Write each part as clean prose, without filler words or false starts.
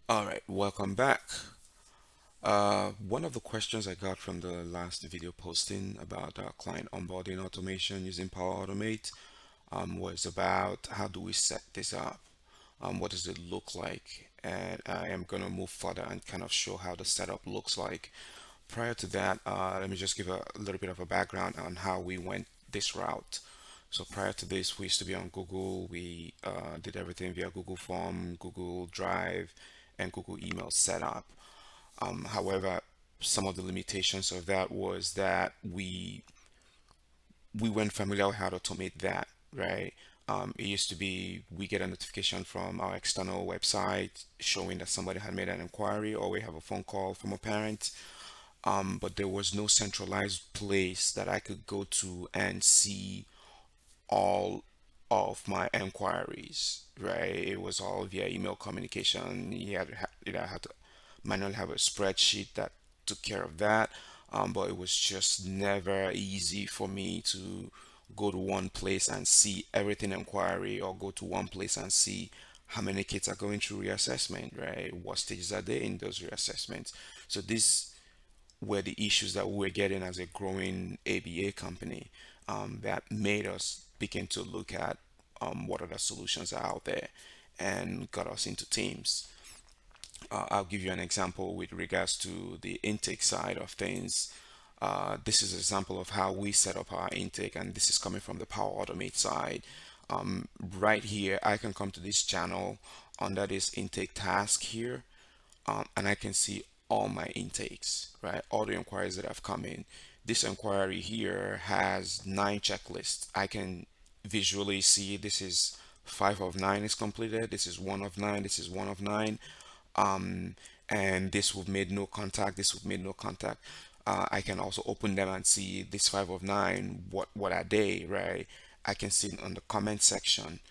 All right, welcome back. One of the questions I got from the last video posting about client onboarding automation using Power Automate was about how do we set this up? What does it look like? And I am going to move further and kind of show how the setup looks like. Prior to that, let me just give a little bit of a background on how we went this route. So prior to this, we used to be on Google. We did everything via Google Form, Google Drive, and Google Email setup. However, some of the limitations of that was that we weren't familiar with how to automate that, right? It used to be we get a notification from our external website showing that somebody had made an inquiry, or we have a phone call from a parent, but there was no centralized place that I could go to and see all of my inquiries, right? It was all via email communication. I had to manually have a spreadsheet that took care of that. But it was just never easy for me to go to one place and see everything inquiry, or go to one place and see how many kids are going through reassessment, right? What stages are they in those reassessments? So this were the issues that we were getting as a growing ABA company, that made us begin to look at what other solutions are out there and got us into Teams. I'll give you an example with regards to the intake side of things. This is an example of how we set up our intake, and this is coming from the Power Automate side. Right here, I can come to this channel under this intake task here, and I can see all my intakes, right? All the inquiries that have come in. This inquiry here has 9 checklists. I can visually see this is 5 of 9 is completed. This is 1 of 9. This is 1 of 9. Um, and this would made no contact. This would made no contact. I can also open them and see this 5 of 9. What are they, right? I can see on the comment section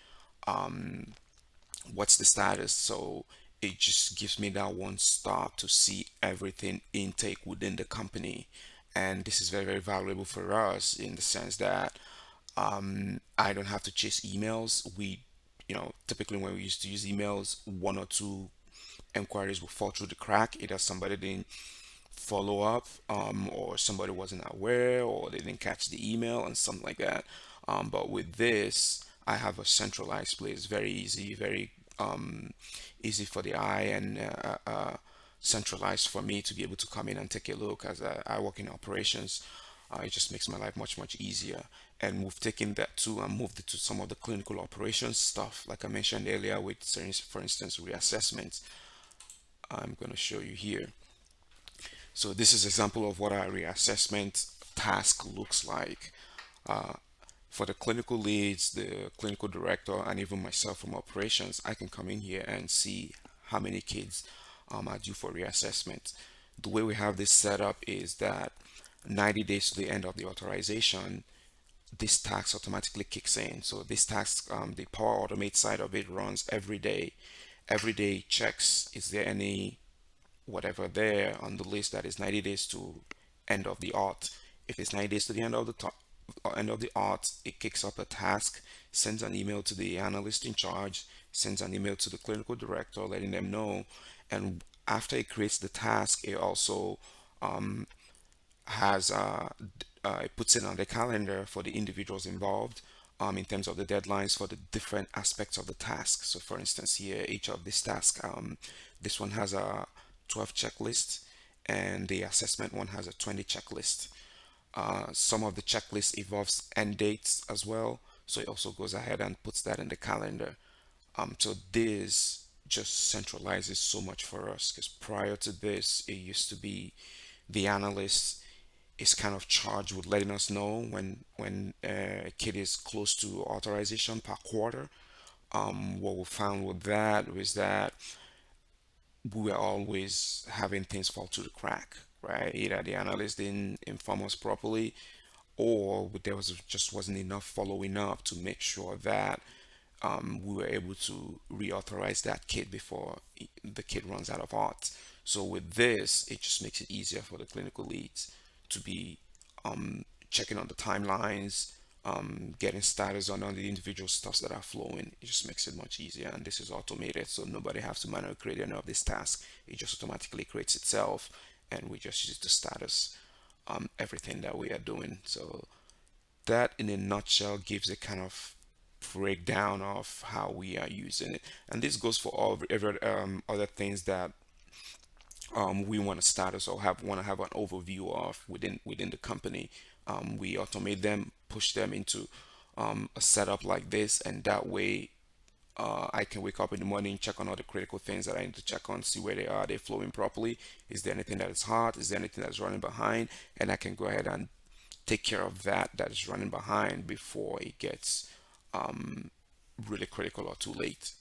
what's the status. So it just gives me that one stop to see everything intake within the company. And this is very, very valuable for us in the sense that I don't have to chase emails. Typically when we used to use emails, 1 or 2 inquiries will fall through the crack. Either somebody didn't follow up, or somebody wasn't aware, or they didn't catch the email and something like that. But with this, I have a centralized place, very easy, very easy for the eye, and centralized for me to be able to come in and take a look. As I work in operations, it just makes my life much, much easier. And we've taken that too and moved it to some of the clinical operations stuff, like I mentioned earlier, with, for instance, reassessments. I'm going to show you here. So this is an example of what a reassessment task looks like. For the clinical leads, the clinical director, and even myself from operations, I can come in here and see how many kids are due for reassessment. The way we have this set up is that 90 days to the end of the authorization, this task automatically kicks in. So this task, the Power Automate side of it runs every day. Every day checks, is there any whatever there on the list that is 90 days to end of the auth. If it's 90 days to the end of the end of the auth, it kicks up a task, sends an email to the analyst in charge, sends an email to the clinical director letting them know, and after it creates the task, it also has it puts it on the calendar for the individuals involved, in terms of the deadlines for the different aspects of the task. So for instance here, each of this task, this one has a 12 checklist, and the assessment one has a 20 checklist. Some of the checklist involves end dates as well, so it also goes ahead and puts that in the calendar. So this just centralizes so much for us, because prior to this, it used to be the analyst is kind of charged with letting us know when a kid is close to authorization per quarter. What we found with that was that we were always having things fall through the crack, right? Either the analyst didn't inform us properly, or there was just wasn't enough following up to make sure that we were able to reauthorize that kid before the kid runs out of odds. So with this, it just makes it easier for the clinical leads to be checking on the timelines, getting status on all the individual stuffs that are flowing. It just makes it much easier, and this is automated, so nobody has to manually create any of this task. It just automatically creates itself, and we just use it to status everything that we are doing. So that, in a nutshell, gives a kind of breakdown of how we are using it, and this goes for all every other things that we want to status or have an overview of within the company. We automate them, push them into a setup like this, and that way I can wake up in the morning, check on all the critical things that I need to check on, see where they are, they're flowing properly. Is there anything that is hot? Is there anything that's running behind? And I can go ahead and take care of that is running behind before it gets really critical or too late.